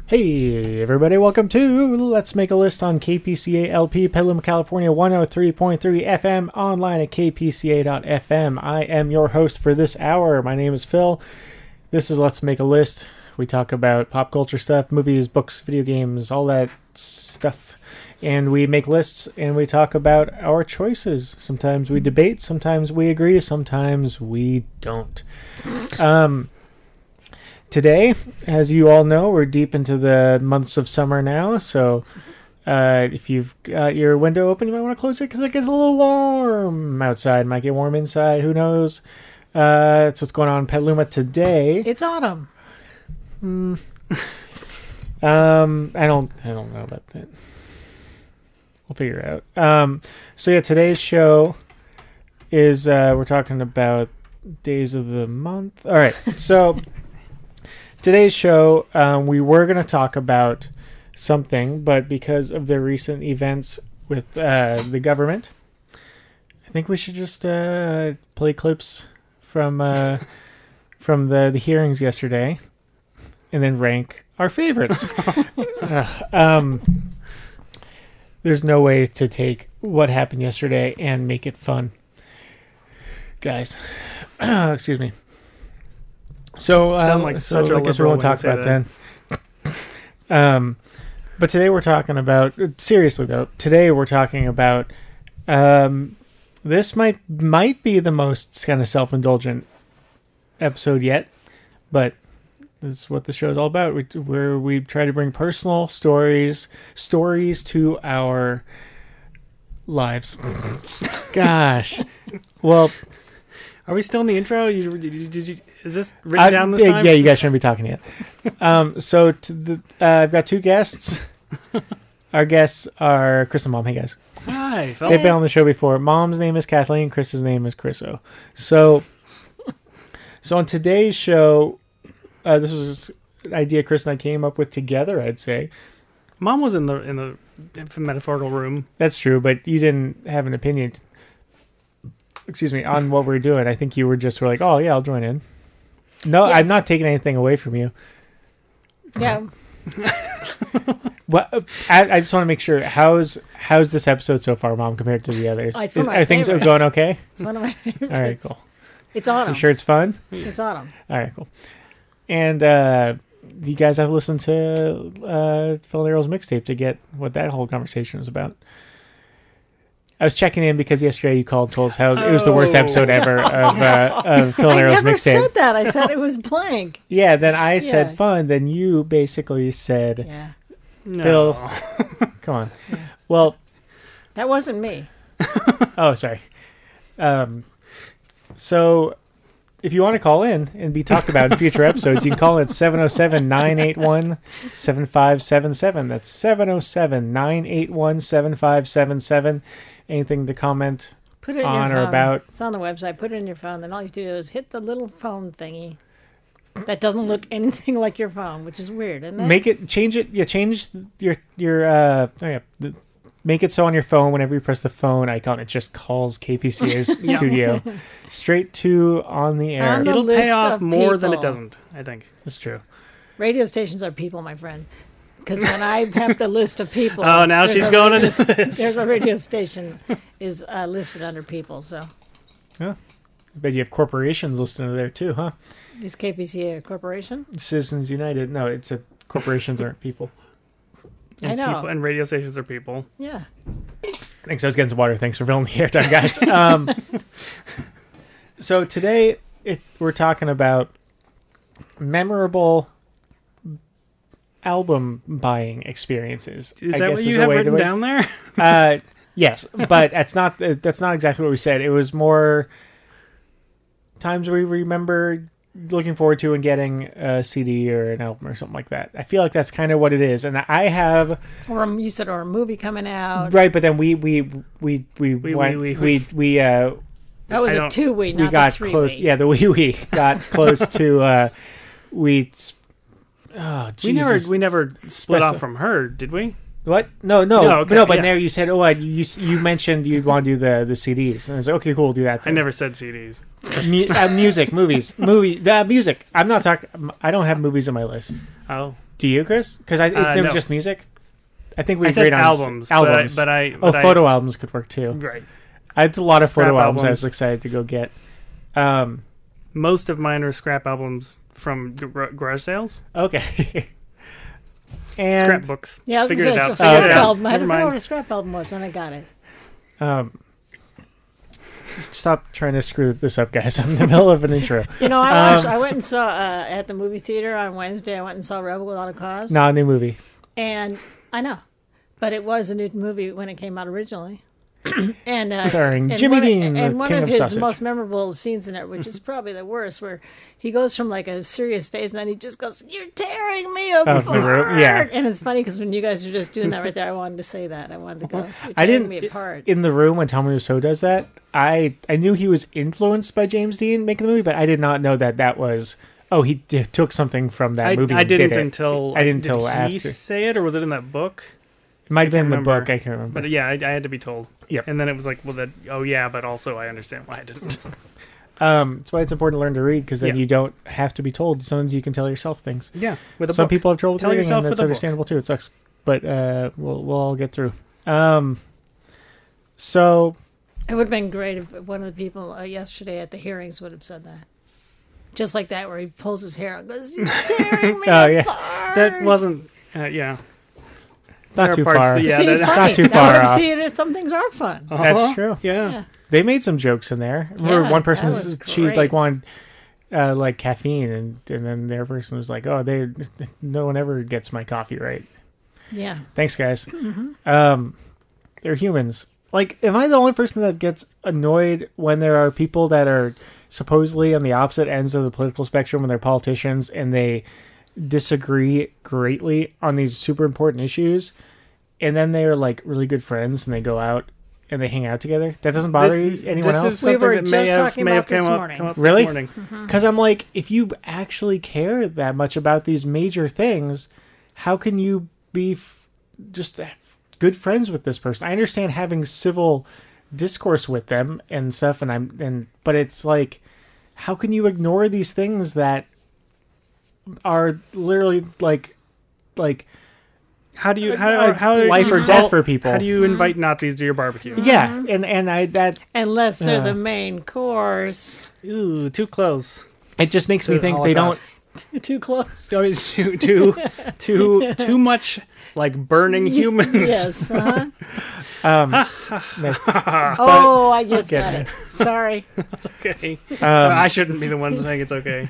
Hey everybody, welcome to Let's Make a List on KPCA LP, Petaluma, California, 103.3 FM, online at kpca.fm. I am your host for this hour. My name is Phil. This is Let's Make a List. We talk about pop culture stuff, movies, books, video games, all that stuff. And we make lists and we talk about our choices. Sometimes we debate, sometimes we agree, sometimes we don't. Today, as you all know, we're deep into the months of summer now, so if you've got your window open, you might want to close it because it gets a little warm outside. Might get warm inside, who knows? That's what's going on in Petaluma today. It's autumn. I don't know about that. We'll figure it out. So yeah, today's show is we're talking about days of the month. All right, so today's show, we were going to talk about something, but because of the recent events with the government, I think we should just play clips from the hearings yesterday, and then rank our favorites. There's no way to take what happened yesterday and make it fun, guys. Excuse me. So, sound like such a I guess we won't talk about then. But today we're talking about, seriously though, today we're talking about, this might be the most kind of self-indulgent episode yet, but this is what the show is all about. We try to bring personal stories to our lives. Gosh. Well, are we still in the intro? Is this written down this time? Yeah, you guys shouldn't be talking yet. So I've got two guests. Our guests are Chris and Mom. Hey, guys. Hi, Phil. They've been on the show before. Mom's name is Kathleen. Chris's name is Chriso. So on today's show, this was an idea Chris and I came up with together, I'd say. Mom was in the metaphorical room. That's true, but you didn't have an opinion. Excuse me, on what we're doing. I think you were like, oh yeah, I'll join in. No, yeah. I'm not taking anything away from you. Yeah. Well, I just want to make sure, how's this episode so far, Mom, compared to the others? Oh, it's one of my Are things favorites. going okay? It's one of my favorites. All right, cool. It's autumn. You sure it's fun? It's autumn. All right, cool. And you guys have listened to Phil and Errol's mixtape to get what that whole conversation was about. I was checking in because yesterday you called and told us how it was the worst episode ever of Phil and Errol's mixtape. I never said that. I said it was blank. Yeah, then I said fun. Then you basically said, No. Phil, come on. Yeah. Well, that wasn't me. Oh, sorry. So if you want to call in and be talked about in future episodes, you can call in at 707-981-7577. That's 707-981-7577. Anything to comment Put it in on your phone. or about? It's on the website. Put it in your phone. Then all you do is hit the little phone thingy that doesn't look anything like your phone, which is weird, isn't it? Change it. Yeah, change your make it so on your phone, whenever you press the phone icon, it just calls KPCA's studio straight to on the air. It'll pay off more than it doesn't, I think. That's true. Radio stations are people, my friend. Because when I have the list of people... Oh, now she's going into this. There's a radio station is listed under people, so... Yeah. I bet you have corporations listed under there too, huh? Is KPCA a corporation? Citizens United. No, corporations aren't people. I know. People, and radio stations are people. Yeah. Thanks. I was getting some water. Thanks for filling the airtime, guys. So today we're talking about memorable album buying experiences. Is that what you have written down there? Yes, but that's not exactly what we said. It was more times we remember looking forward to and getting a CD or an album or something like that. I feel like that's kind of what it is. And I have, you said, or a movie coming out. right? But then we went That was I a don't- two-way, we not got a three-way. close. Yeah, the we got close to we. Oh, Jesus. We never split Espresso. off from her, did we? What? No. okay, But yeah. there you said, you mentioned you'd want to do the CDs, and I was like, okay, cool, we'll do that. I then. never said CDs. Music, movies, music. I'm not talking. I don't have movies on my list. Oh, Do you, Chris? Because it's no. just music. I think we I agreed said on albums. Albums. But I Photo albums could work too. Right. I had a lot of Scrap photo albums. I albums. was excited to go get. Most of mine are scrap albums from garage sales. Okay. And Scrapbooks. Yeah, I was going Figured to it say, out. so Figured it scrap out. album. I had to Never figure out mind. what a scrap album was, and I got it. Stop trying to screw this up, guys. I'm in the middle of an intro. I went and saw, at the movie theater on Wednesday, I went and saw Rebel Without a Cause. Not a new movie. And I know, but it was a new movie when it came out originally. And Starring and Jimmy one, Dean, the and one king of of his sausage. most memorable scenes in it, which is probably the worst, where he goes from like a serious face and then he just goes, "You're tearing me apart." yeah. And it's funny because when you guys are just doing that right there, I wanted to say that. I wanted to go, "You're I tearing didn't me apart." in the room when Tommy Wiseau does that. I knew he was influenced by James Dean making the movie, but I did not know that was. Oh, he took something from that movie. I and didn't did it. until I didn't did until he after. say it, or was it in that book? It might have been in the remember. book. I can't remember. But yeah, I had to be told. Yep. And then it was like, well, that. Oh yeah, but also I understand why I didn't. That's why it's important to learn to read, because then Yeah. you don't have to be told. Sometimes you can tell yourself things. Yeah, with a Some book. people have trouble Tell reading, yourself and with that's a book. understandable too. It sucks, but we'll all get through. So It would have been great if one of the people yesterday at the hearings would have said that. Just like that, where he pulls his hair out and goes, "You're tearing me Oh, yeah. apart." That wasn't. Yeah. not There too are parts far. that- yeah, See, that- funny. not too That far would- off. See, some things are fun. That's true. Yeah. Yeah. They made some jokes in there. Remember Yeah, one that person's was she great. like wanted like caffeine, and then their person was like, "Oh, no one ever gets my coffee right." Yeah. Thanks, guys. Mm-hmm. They're humans. Like, am I the only person that gets annoyed when there are people that are supposedly on the opposite ends of the political spectrum when they're politicians and they disagree greatly on these super important issues, and then they're like really good friends and they go out and they hang out together? That doesn't bother anyone this else? is something were that just talking may about have this come morning. up Really? this morning. Because I'm like, if you actually care that much about these major things, how can you be just good friends with this person? I understand having civil discourse with them and stuff, but it's like, how can you ignore these things that are literally like How do you life or death for people? How do you invite Nazis to your barbecue? Yeah, and I that Unless they're the main course. Ooh, too close. it just makes me The think they don't. Holocaust. Too close. So it's too much like burning humans. Yes. Oh, I just got it. Sorry. It's okay. I shouldn't be the one saying it's okay.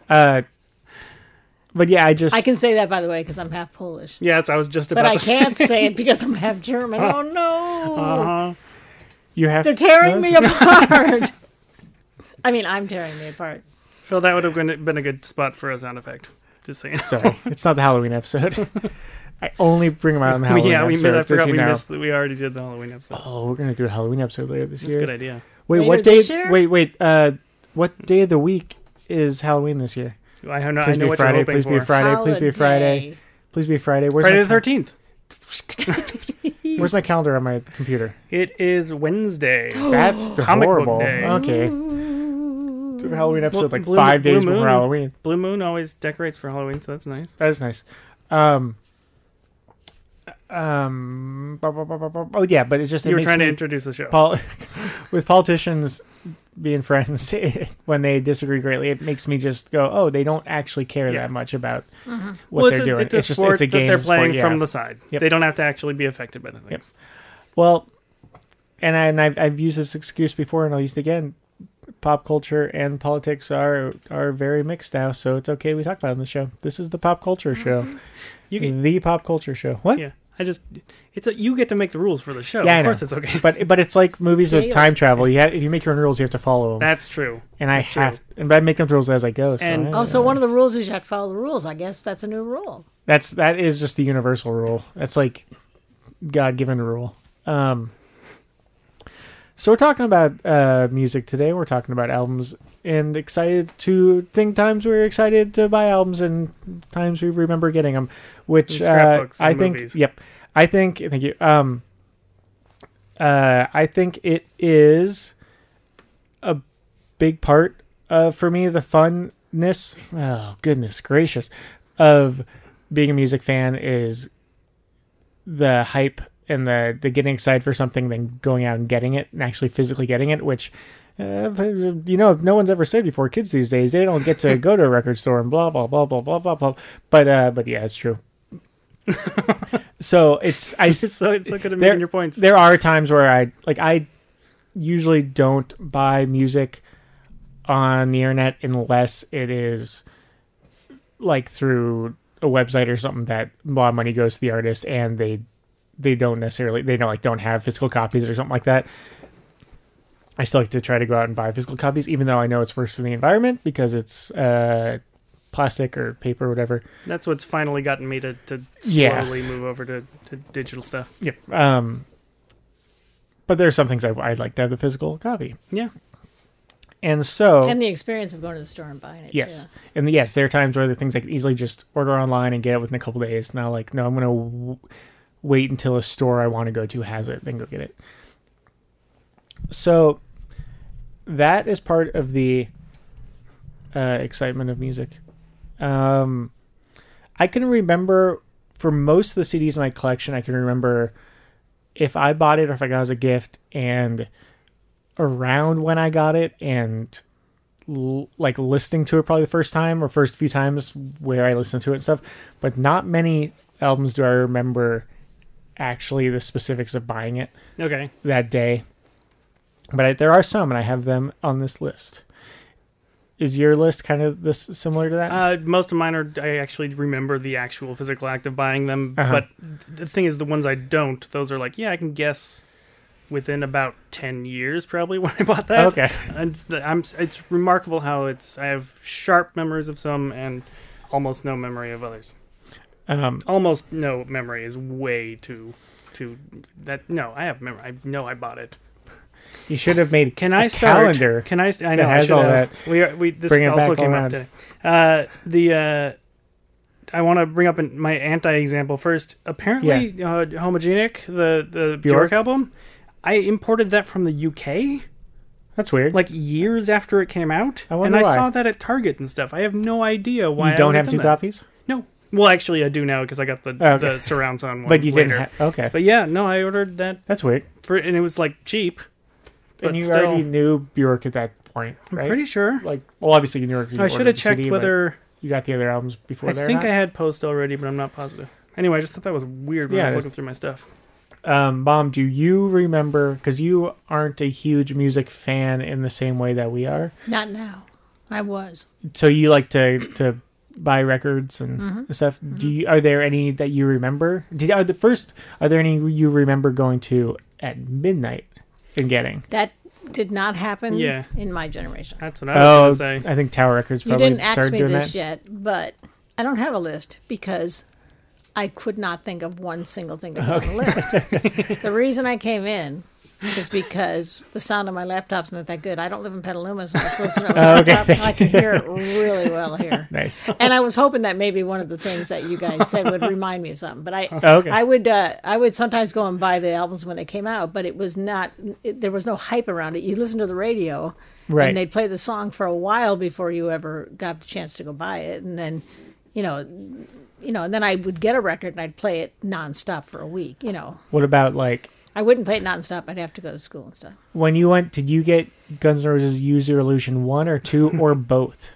But yeah, I can say that, by the way, because I'm half Polish. Yes, I was just about But I to can't say it because I'm half German. Oh, no. Uh-huh. you have. They're tearing me apart. I mean, I'm tearing me apart. Phil, that would have been a good spot for a sound effect. Just saying. Sorry, it's not the Halloween episode. I only bring them out on the Halloween episode. I forgot as you we know. missed that. We already did the Halloween episode. Oh, we're gonna do a Halloween episode later this That's year. a good idea. Wait, Later what day? this year? Wait. What day of the week is Halloween this year? I know. Please I know be what Friday. you're hoping Please be for. Friday. Please be Friday. Holiday. Please be Friday. Where's Friday my the 13th. Where's my calendar on my computer? It is Wednesday. That's Comic book horrible. day. Okay. Do a Halloween episode like Blue- 5 days Blue before Moon. Halloween. Blue Moon always decorates for Halloween, so that's nice. That is nice. Oh yeah, but it's just it You were makes trying to me- introduce the show. with politicians being friends when they disagree greatly, it makes me just go, oh, they don't actually care Yeah. that much about what Well, they're doing. It's a sport it's a game that they're sport, playing yeah. from the side. Yep. They don't have to actually be affected by the things. Yep. Well, and I've used this excuse before, and I'll use it again. Pop culture and politics are very mixed now, so it's okay we talk about it on the show. This is the pop culture show. The pop culture show. What? Yeah. You get to make the rules for the show. Yeah, I of know. course it's okay. But it's like movies with Daily. time travel. If you make your own rules, you have to follow them. That's true. And I have And I make them rules as I go. So And- Oh, so one of the rules is you have to follow the rules. I guess that's a new rule. that is just the universal rule. That's like God-given rule. So we're talking about music today. We're talking about albums, and excited to think times we were excited to buy albums and times we remember getting them. Which And scrapbooks and I think, movies. yep, I think. Thank you. I think it is a big part of, for me, the funness. Oh goodness gracious, of being a music fan is the hype and the getting excited for something, then going out and getting it and actually physically getting it, which no one's ever said before. Kids these days, they don't get to go to a record store and blah blah blah blah blah blah blah. But yeah, it's true. So it's so good at making your points. There are times where I usually don't buy music on the internet unless it is like through a website or something that a lot of money goes to the artist, and they don't have physical copies or something like that. I still like to try to go out and buy physical copies, even though I know it's worse for the environment because it's plastic or paper or whatever. That's what's finally gotten me to slowly move over to digital stuff. Yep. But there's some things I'd like to have the physical copy. Yeah. And so... And the experience of going to the store and buying it, yes. too. And yes, there are times where there are things I can easily just order online and get it within a couple of days. Now, I'm going to wait until a store I want to go to has it, then go get it. So that is part of the excitement of music. I can remember, for most of the CDs in my collection, I can remember if I bought it or if I got it as a gift, and around when I got it, and listening to it probably the first time or first few times where I listened to it and stuff. But not many albums do I remember actually the specifics of buying it that day. But there are some, and I have them on this list. Is your list kind of this similar to that? Most of mine are, I actually remember the actual physical act of buying them. Uh-huh. But the thing is, the ones I don't, those are like, I can guess within about 10 years probably when I bought that. Okay. And it's remarkable how I have sharp memories of some and almost no memory of others. Almost no memory is way too that. No, I have memory. I know I bought it. You should have made calendar. Can I start? I know. That has all that. We this Bring it also back came around. up today. I want to bring up my anti-example first. Apparently, Homogenic, the Bjork album, I imported that from the UK. That's weird. Like years after it came out, I wonder and I why. saw that at Target and stuff. I have no idea why. You don't I have two copies? No. Well, actually, I do now because I got the surround sound one. But you later. didn't. Okay. But yeah, no, I ordered that. That's weird. And it was like cheap. But And you still, already knew Bjork at that point, right? I'm pretty sure. Obviously you knew her. I should have checked whether you got the other albums before. I think I had Post already, but I'm not positive. Anyway, I just thought that was weird when I was looking through my stuff. Mom, do you remember? Because you aren't a huge music fan in the same way that we are. Not now. I was. So you like to buy records and stuff. Mm-hmm. Are there any that you remember? Are there any you remember going to at midnight and getting? That did not happen Yeah. in my generation. That's what I was going to say. I think Tower Records You probably didn't ask started me doing this that. yet, but I don't have a list because I could not think of one single thing to put on the list. The reason I came in is because the sound of my laptop's not that good. I don't live in Petaluma, so I listen to my laptop. I can hear it really well here. Nice. And I was hoping that maybe one of the things that you guys said would remind me of something. But Okay. I would sometimes go and buy the albums when they came out, but it was not. There was no hype around it. You listen to the radio, Right. and they'd play the song for a while before you ever got the chance to go buy it, and then, and then I would get a record and I'd play it nonstop for a week. What about like I wouldn't play it nonstop. I'd have to go to school and stuff. when you went? Did you get Guns N' Roses Use Your Illusion 1 or 2 or both?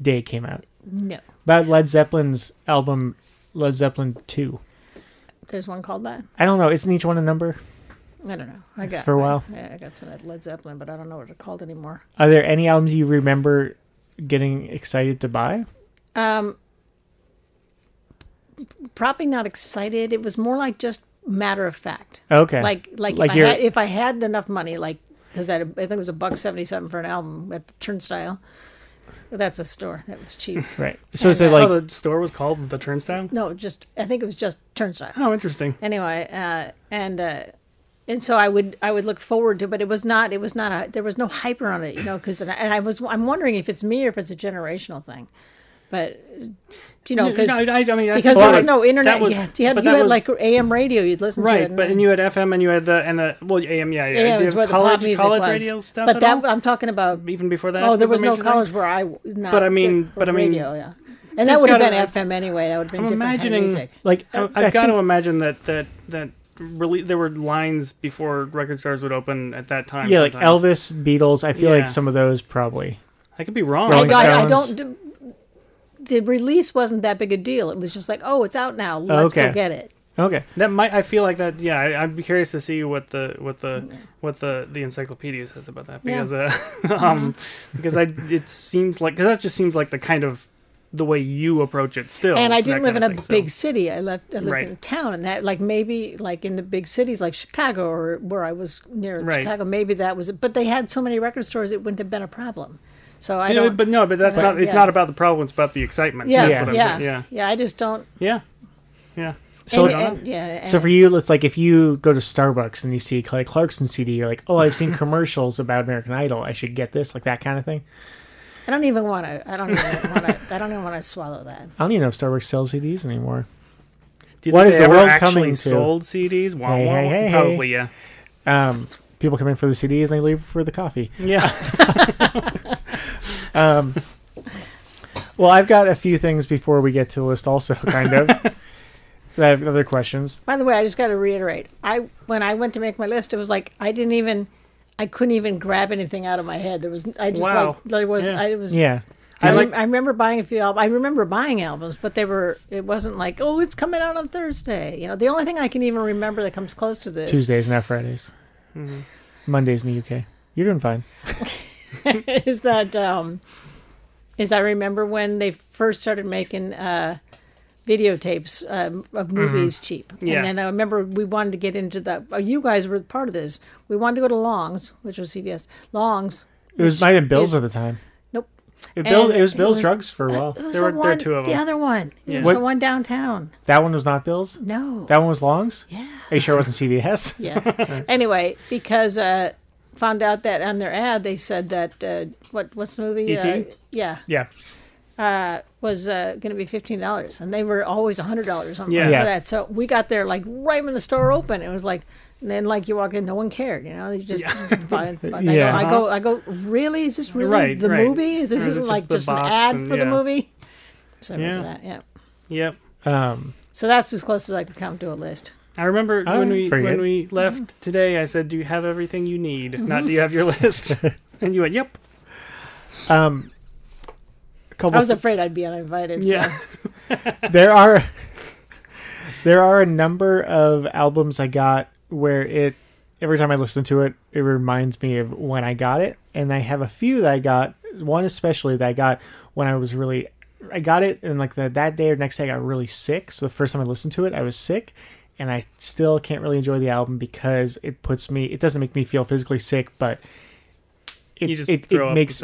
Day it came out. No, About Led Zeppelin's album, Led Zeppelin 2. there's one called that. I don't know. Isn't each one a number? I don't know. I got for a while. I got some at Led Zeppelin, but I don't know what they're called anymore. Are there any albums you remember getting excited to buy? Probably not excited. It was more like just matter of fact. Okay. Like if I had enough money, like because I think it was $1.77 for an album at the Turnstile, That's a store that was cheap. Right. So is it Oh, like the store was called the Turnstile? No, I think it was just Turnstile. Oh, interesting. Anyway, and so I would look forward to, but there was no hype around it, because I'm wondering if it's me or if it's a generational thing, but because because there was no internet yet. You had like AM radio, you'd listen to it, right? But and you had FM and you had the AM, yeah. AM is where the pop music college was. radio stuff. But that I'm talking about even before that. Oh, there was no college where I. But I mean, radio, yeah. And that would have been FM anyway. That would have been different kind of music. Like I've got to imagine that really there were lines before record stores would open at that time. Yeah, sometimes. like Elvis, Beatles. I feel like some of those probably. I could be wrong. I don't. The release wasn't that big a deal. It was just like, oh, it's out now. Let's go get it. Okay. That might. I feel like that. Yeah, I'd be curious to see what the encyclopedia says about that because it seems like that just seems like the kind of the way you approach it still. And I didn't live in a big city. I lived in a town, and that maybe in the big cities like Chicago or where I was near Chicago, maybe that was it. But they had so many record stores, it wouldn't have been a problem. So I don't. But that's not. It's not about the problem. It's about the excitement. Yeah, that's what I'm saying. Yeah. I just don't. Yeah. So so for you, it's like if you go to Starbucks and you see Kelly Clarkson CD, you're like, oh, I've seen commercials about American Idol. I should get this, like that kind of thing. I don't even want to swallow that. I don't even know if Starbucks sells CDs anymore. Do you what is the world coming to? Sold CDs? Hey. Probably, yeah. People come in for the CDs and they leave for the coffee. Yeah. Well, I've got a few things before we get to the list also, kind of. I have other questions. By the way, I just got to reiterate. When I went to make my list, it was like I couldn't even grab anything out of my head. I remember buying a few albums. I remember buying albums, but it wasn't like, oh, it's coming out on Thursday. The only thing I can even remember that comes close to this. Tuesdays, not Fridays. Mm-hmm. Mondays in the UK. You're doing fine. is I remember when they first started making videotapes of movies cheap. Yeah. And then I remember we wanted to get into you guys were part of this. We wanted to go to Long's, which was CVS. Long's. It was might have been Bill's at the time. Nope. It was Bill's Drugs for a while. There were two of them. The other one. Yeah. It was the one downtown. That one was not Bill's? No. That one was Long's? Yeah. Are you sure it wasn't CVS? Yeah. Anyway, because found out that on their ad they said that what's the movie? E.T.? Yeah. Yeah. Was going to be $15, and they were always $100 for that. So we got there like right when the store opened. It was like, and then like you walk in, no one cared. You just buy. I go. Really? Is this really the movie? Is this isn't like just an ad for the movie? So I remember that. Yeah. Yep. So that's as close as I could come to a list. I remember when we left today. I said, "Do you have everything you need?" Mm-hmm. Not, "Do you have your list?" And you went, "Yep." I was afraid I'd be uninvited. Yeah. So. There are a number of albums I got where every time I listen to it, it reminds me of when I got it. And I have a few that I got, one especially that I got when I got it and like that day or next day I got really sick. So the first time I listened to it, I was sick. And I still can't really enjoy the album because it doesn't make me feel physically sick, but it makes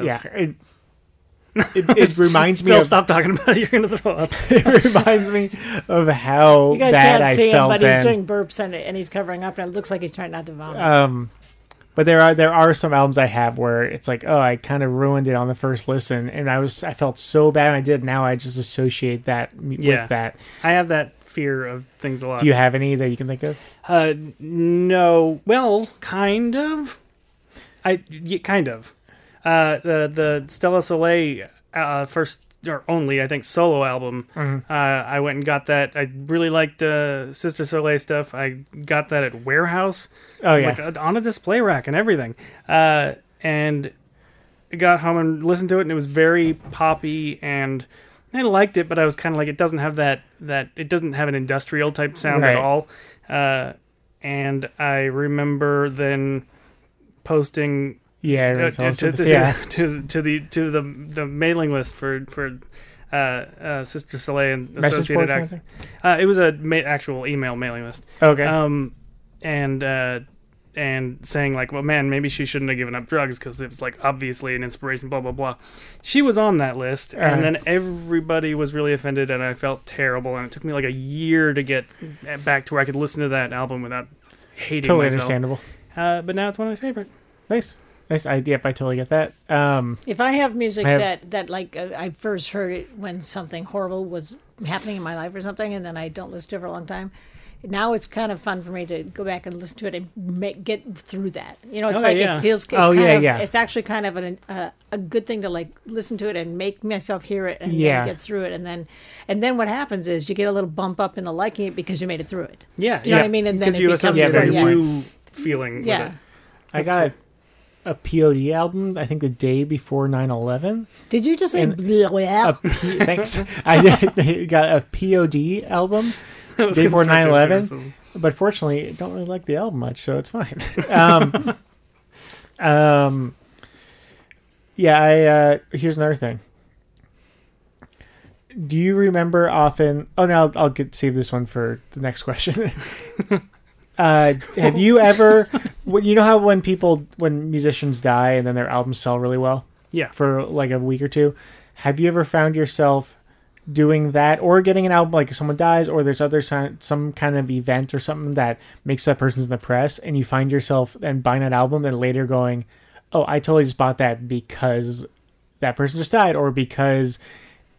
It reminds me Phil, of... stop talking about it. You're going to throw up. It reminds me of how you guys bad can't I see felt him, but then. he's doing burps and he's covering up, and it looks like he's trying not to vomit. But there are some albums I have where it's like, oh, I kind of ruined it on the first listen, and I felt so bad when I did. Now I just associate that with that. I have that fear of things a lot. Do you have any that you can think of? No. Well, kind of. Kind of. The Stella Soleil first or only, I think, solo album. Mm-hmm. I went and got that. I really liked Sister Soleil stuff. I got that at Warehouse. Oh yeah, like, on a display rack and everything. And I got home and listened to it, and it was very poppy, and I liked it, but I was kind of like, it doesn't have that it doesn't have an industrial type sound at all. And I remember then posting. Yeah, to the mailing list for Sister Soleil and Associated Acts. It was a actual email mailing list. Okay. And and saying like, well, man, maybe she shouldn't have given up drugs because it was like obviously an inspiration, blah, blah, blah. She was on that list, and then everybody was really offended, and I felt terrible, and it took me like a year to get back to where I could listen to that album without hating Totally myself. understandable. But now it's one of my favorite. Nice. Yep, I totally get that. If I have music that like I first heard it when something horrible was happening in my life or something, and then I don't listen to it for a long time, now it's kind of fun for me to go back and listen to it and get through that. You know, it's it feels. It's It's actually kind of a good thing to like listen to it and make myself hear it and then get through it, and then what happens is you get a little bump up in the liking it because you made it through it. Yeah, do you know what I mean? And then it becomes a new feeling. With it. I got a POD album, I think the day before 9/11. Did you just say thanks. I got a POD album day before 9/11, but fortunately I don't really like the album much, so it's fine. Here's another thing. Do you remember often... Oh, no, I'll save this one for the next question. Have you ever... You know how when musicians die and then their albums sell really well? Yeah. For like a week or two? Have you ever found yourself doing that, or getting an album, like if someone dies or there's some kind of event or something that makes that person's in the press, and you find yourself then buying that album and later going, oh, I totally just bought that because that person just died, or because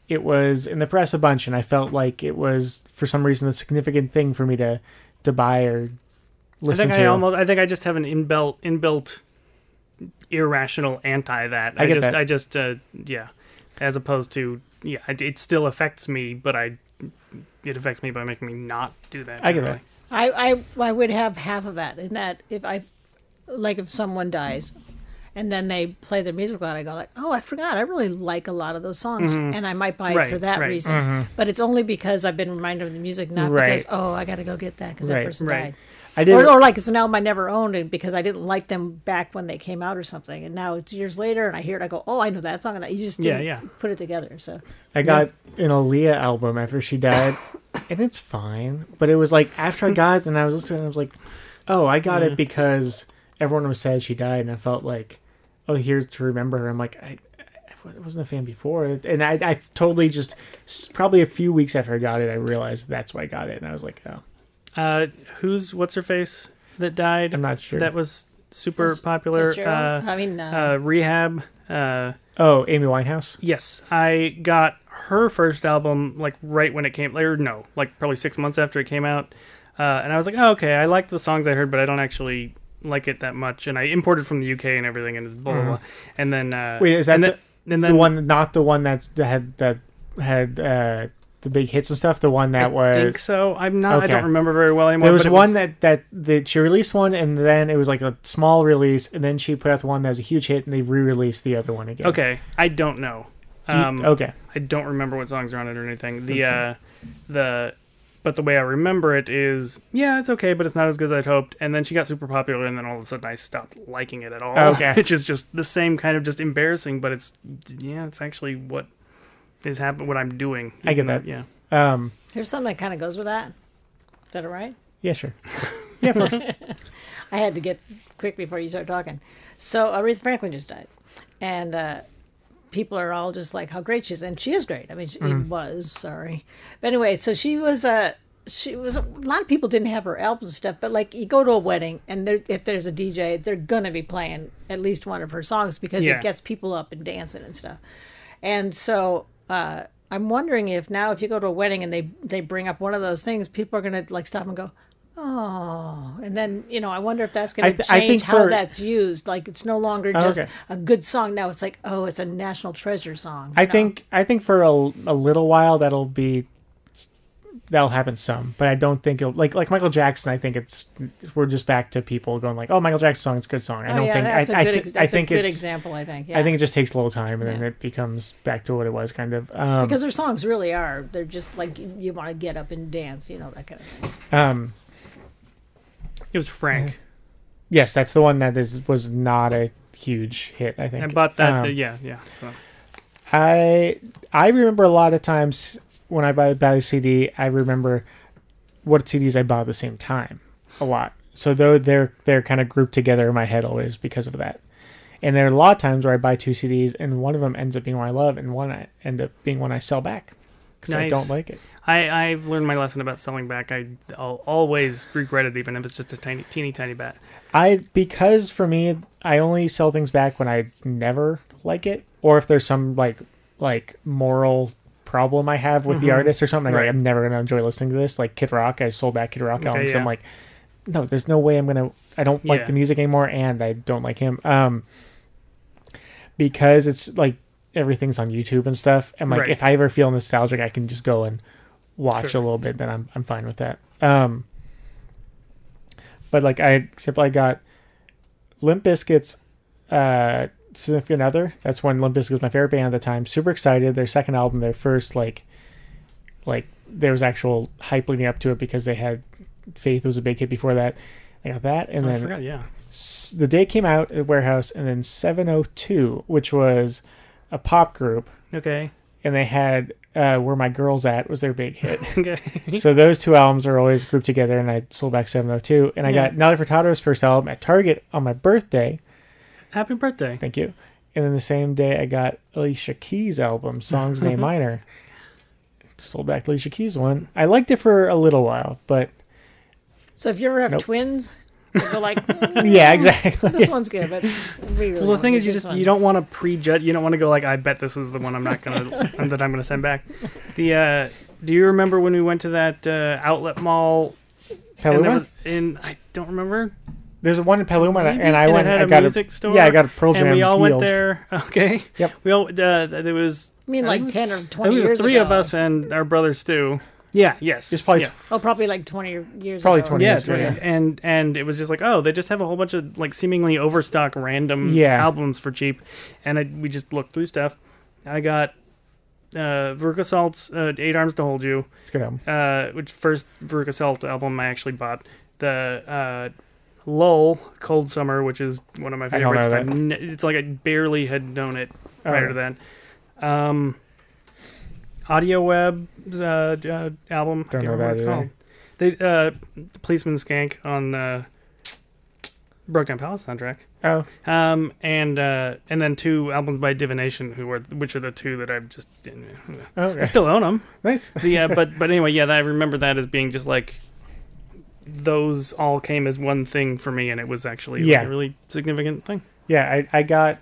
it was in the press a bunch and I felt like it was for some reason a significant thing for me to buy or listen to. I think I just have an inbuilt irrational anti that. I just as opposed to it still affects me, but it affects me by making me not do that. I get that. I would have half of that, in that if someone dies and then they play their music on, I go like, oh, I forgot, I really like a lot of those songs, and I might buy it for that reason. But it's only because I've been reminded of the music, not because, oh, I got to go get that because that person died. Or like it's an album I never owned and because I didn't like them back when they came out or something, and now it's years later and I hear it, I go, oh, I know that song, and you just didn't put it together. So I got an Aaliyah album after she died, and it's fine, but it was like after I got it and I was listening, and I was like, oh, I got it because everyone was sad she died, and I felt like, oh, here's to remember her. I'm like, I wasn't a fan before, and I totally just probably a few weeks after I got it, I realized that's why I got it, and I was like, oh. What's her face that died? I'm not sure. That was super popular. Rehab. Amy Winehouse. Yes, I got her first album like right when it came. Like probably 6 months after it came out, and I was like, oh, okay, I like the songs I heard, but I don't actually like it that much. And I imported from the UK and everything, and blah blah blah. And then wait, is that the one? Not the one that had the big hits and stuff, the one that was... I think so. I'm not... Okay. I don't remember very well anymore. There was one that she released one, and then it was like a small release, and then she put out the one that was a huge hit, and they re-released the other one again. Okay. I don't know. Okay. I don't remember what songs are on it or anything. But the way I remember it is, it's okay, but it's not as good as I'd hoped. And then she got super popular, and then all of a sudden I stopped liking it at all. Okay. Which is just the same kind of just embarrassing, but it's actually what is happening, what I'm doing. I get that. Yeah. Here's something that kind of goes with that. Is that all right? Yeah, sure. Yeah, of course. I had to get quick before you start talking. So Aretha Franklin just died, and people are all just like how great she is, and she is great. I mean, she was sorry, but anyway, so she was a lot of people didn't have her albums and stuff, but like you go to a wedding and if there's a DJ, they're gonna be playing at least one of her songs because it gets people up and dancing and stuff, and so. I'm wondering if you go to a wedding and they bring up one of those things, people are going to like stop and go, oh, and then, I wonder if that's going to change how that's used. Like it's no longer just a good song. Now it's like, oh, it's a national treasure song. I think for a little while that'll happen some, but I don't think it'll like Michael Jackson. I think we're just back to people going like, oh, Michael Jackson's song is a good song. I think it's a good example. I think it just takes a little time, and then it becomes back to what it was kind of. Because their songs really are. They're just like you want to get up and dance, that kind of thing. It was Frank. Yes, that's the one that was not a huge hit. I think. I bought that. So. I remember a lot of times. When I buy a CD, I remember what CDs I bought at the same time a lot. So though they're kind of grouped together in my head always because of that. And there are a lot of times where I buy 2 CDs and one of them ends up being one I love and one I end up being one I sell back because I don't like it. I've learned my lesson about selling back. I'll always regret it, even if it's just a teeny tiny bat. Because for me, I only sell things back when I never like it, or if there's some like moral problem I have with the artist or something. Like, I'm never gonna enjoy listening to this. Like Kid Rock, I sold back Kid Rock albums. Yeah. I'm like, no, there's no way I don't like the music anymore, and I don't like him. Because it's like everything's on YouTube and stuff, and like if I ever feel nostalgic, I can just go and watch a little bit. Then I'm fine with that. But like I got Limp Bizkit's Significant Other. That's when Limp Bizkit was my favorite band at the time. Super excited. Their second album, their first like there was actual hype leading up to it because they had Faith was a big hit before that. I got that, and then I forgot, the day came out at Warehouse, and then 702, which was a pop group. Okay. And they had Where My Girl's At was their big hit. Okay. So those two albums are always grouped together, and I sold back 702. And I got Nelly Furtado's first album at Target on my birthday. Happy birthday. Thank you. And then the same day, I got Alicia Keys' album, Songs in A Minor. Sold back the Alicia Keys one. I liked it for a little while, but... So if you ever have twins... They're like, yeah, exactly. This one's good, but we really the thing is, you don't want to prejudge. You don't want to go like, I bet this is the one I'm gonna send back. Do you remember when we went to that outlet mall? Petaluma? I don't remember. There's one in Petaluma, and I went. It had I got music store. Yeah, I got a Pearl Jam. And we all went Yield. there. Okay. Yep. We all. There was. I mean, like 10 or 20 years ago. Three of us and our brother Stu. Yeah. Yes. It's probably probably like 20 years probably ago. 20 years 20. Yeah. And it was just like, oh, they just have a whole bunch of like seemingly overstock random albums for cheap, and we just looked through stuff. I got Veruca Salt's 8 Arms to Hold You. It's a good album. Which first Veruca Salt album I actually bought. The Lull, Cold Summer, which is one of my favorites. It's like I barely had known it prior to that. Audio Web album. Don't know what it's called. They Policeman Skank on the Brokedown Palace soundtrack. Oh. And then 2 albums by Divination, which are the 2 that I've just. Okay. I still own them. Nice. But anyway, I remember that as being just like. Those all came as one thing for me, and it was actually like a really significant thing. Yeah, I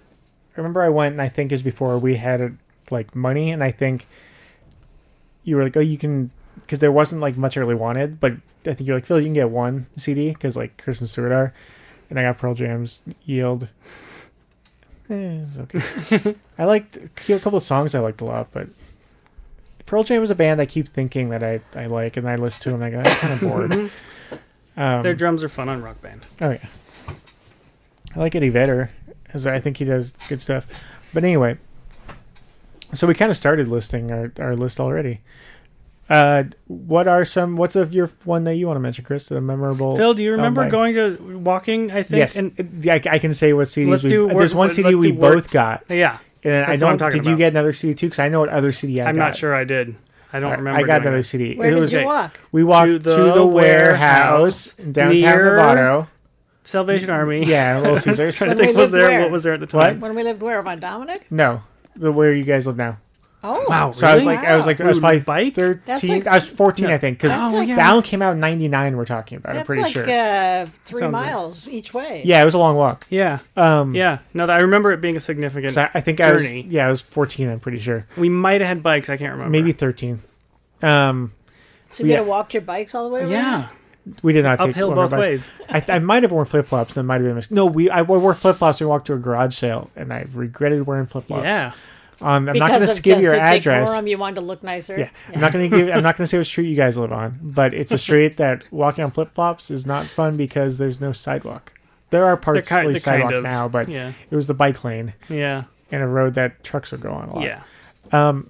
remember I went, and I think it was before we had like money, and I think you were like, oh, you can, because there wasn't like much I really wanted, but I think you're like, Phil, you can get 1 CD because like Kristen Stewart are, and I got Pearl Jam's Yield. It's okay. I liked a couple of songs I liked a lot, but Pearl Jam is a band I keep thinking that I like, and I listen to them and I got kind of bored. Their drums are fun on Rock Band. Oh yeah, I like Eddie Vedder because I think he does good stuff. But anyway, so we kind of started listing our list already. What's your one that you want to mention, Chris? The memorable. Phil, do you remember going to walking? I think. Yes, and I can say what CDs. There's one CD we work. both got. Yeah, and I don't. Did you get another CD too? Because I know what other CD I got. I'm not sure I did. I don't remember. I got another CD. Where did you walk? We walked to the warehouse in downtown Novato. Salvation Army. Yeah, Little Caesars. What was there at the time? When we lived where? On Dominic? No, where you guys live now. Oh wow! So really? I was probably bike? 13. I was 14, I think, because that one came out in '99. We're talking about. I'm pretty sure. That's like 3 miles each way. Yeah, it was a long walk. Yeah. Yeah. No, I remember it being a significant. I think journey. I was 14. I'm pretty sure. We might have had bikes. I can't remember. Maybe 13. So you had walked your bikes all the way around? Yeah. We did not take uphill both ways. I might have worn flip flops. That might have been a mistake. No, I wore flip flops. We walked to a garage sale, and I regretted wearing flip flops. Yeah. I'm not going to give your address. Decorum, you wanted to look nicer. Yeah. I'm not going to say what street you guys live on, but it's a street that walking on flip flops is not fun because there's no sidewalk. There are parts of sidewalk now, but it was the bike lane. Yeah. And a road that trucks would go on a lot. Yeah.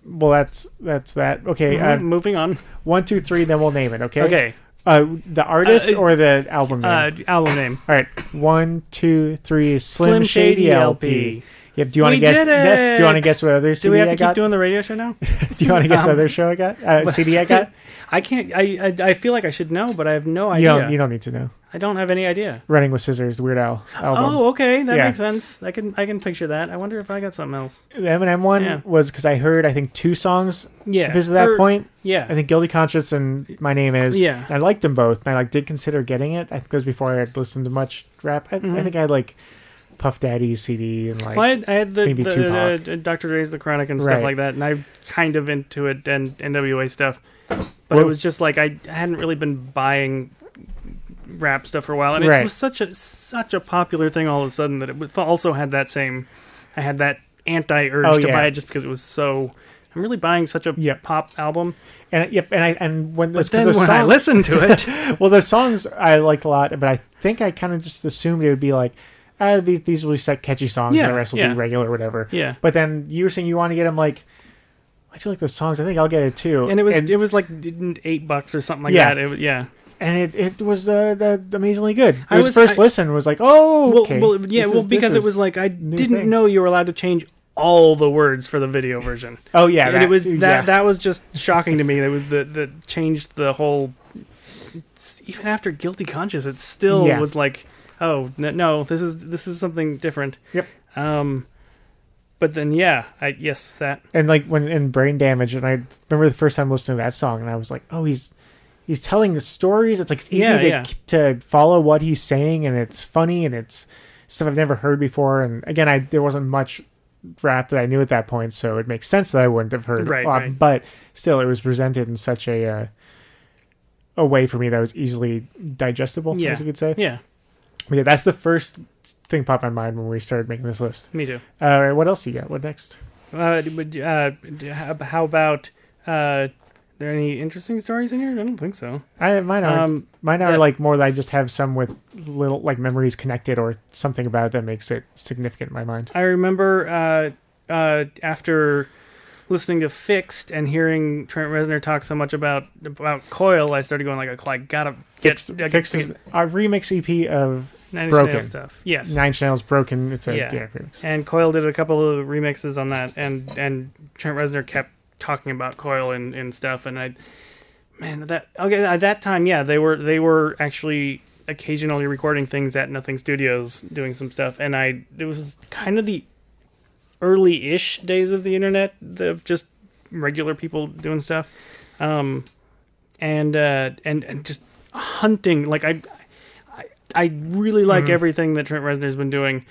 Well, that's that. Okay. Moving on. 1, 2, 3. Then we'll name it. Okay. Okay. The artist or the album name? Album name. All right. 1, 2, 3. Slim Shady LP. Yep. Do you want to guess? Yes. Do you want to guess what other CD I got? Do we have to keep doing the radio show now? Do you want to guess the other show I got? CD I got? I can't. I feel like I should know, but I have no idea. You don't need to know. I don't have any idea. Running with Scissors, the Weird Al album. Oh, okay, that Yeah. makes sense. I can picture that. I wonder if I got something else. The Eminem one was because I heard, I think, 2 songs visit that point. Yeah. I think Guilty Conscience and My Name Is. Yeah. I liked them both. And I did consider getting it. I think it was before I had listened to much rap. I think I had Puff Daddy's CD and Well, I had maybe Tupac. Dr. Dre's The Chronic and stuff Right. like that, and I'm kind of into it and NWA stuff. But it was just I hadn't really been buying rap stuff for a while, and it was such a popular thing all of a sudden that it also had that same. I had that anti-urge to buy it just because it was so. I'm really buying such a pop album, and when but then when I listened to it, well, the songs I liked a lot, but I think I kind of just assumed it would be these will be set catchy songs, and the rest will be regular or whatever. Yeah. But then you were saying you want to get them I do like those songs. I think I'll get it too. And it was $8 or something like that. And it was amazingly good. First listen was okay. Because it was I didn't know you were allowed to change all the words for the video version. Oh yeah, and it was that was just shocking to me. It was the changed the whole. Even after Guilty Conscience, it still was oh no, this is something different. Yep. But then that. And when in Brain Damage, and I remember the first time listening to that song, and I was like, oh, he's telling the stories. It's it's easy to follow what he's saying, and it's funny, and it's stuff I've never heard before. And again, there wasn't much rap that I knew at that point, so it makes sense that I wouldn't have heard. Right. But still, it was presented in such a way for me that was easily digestible, as you could say. Yeah. But yeah, that's the first thing popped in my mind when we started making this list. Me too. What else you got? What next? How about there any interesting stories in here? I don't think so. Mine aren't. Mine are more that I just have some with little memories connected or something about it that makes it significant in my mind. I remember after listening to Fixed and hearing Trent Reznor talk so much about Coil, I started going I gotta get Fixed is our remix EP of Nine Inch Broken Nails stuff. Yes, 9 Inch Nails Broken. It's a remix. And Coil did a couple of remixes on that, and Trent Reznor kept talking about Coil and stuff, and at that time, they were actually occasionally recording things at Nothing Studios, doing some stuff, and it was kind of the early-ish days of the internet, of just regular people doing stuff, and just hunting. I really like everything that Trent Reznor's been doing.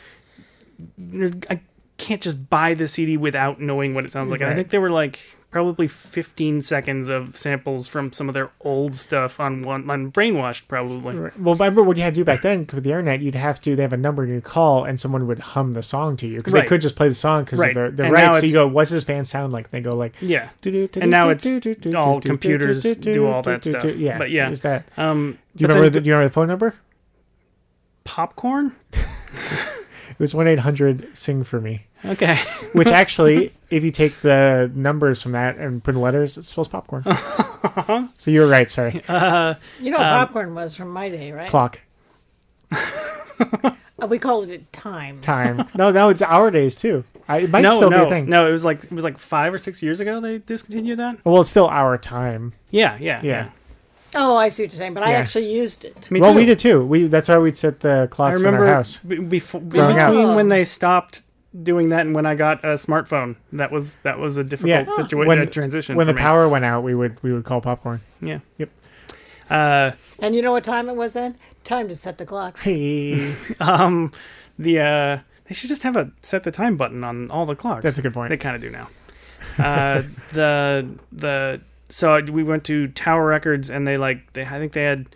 I can't just buy the CD without knowing what it sounds like. Right. And I think there were probably 15 seconds of samples from some of their old stuff on Brainwashed, probably. Right. Well, remember what you had to do back then with the internet? They have a number you call, and someone would hum the song to you, because they could just play the song because of the rights. So you go, "What's this band sound like?" They go and now it's all computers do all that stuff. Yeah, but yeah, is that? Do you remember the phone number? Popcorn. It was 1-800 Sing For Me. Okay. Which actually, if you take the numbers from that and put in letters, it spells popcorn. So you were right, sorry. Popcorn was from my day, right? Clock. We called it time. Time. No, it's our days too. It might still be a thing. No, it was 5 or 6 years ago they discontinued that. Well, it's still our time. Yeah. Oh, I see what you're saying, but I actually used it. Me too. We did too. That's why we'd set the clocks in our house. Between when they stopped doing that and when I got a smartphone, that was a difficult situation, transition. When the power went out, we would call popcorn. Yeah. Yep. And you know what time it was then? Time to set the clocks. Hey. They should just have a set the time button on all the clocks. That's a good point. They kind of do now. So we went to Tower Records, and I think they had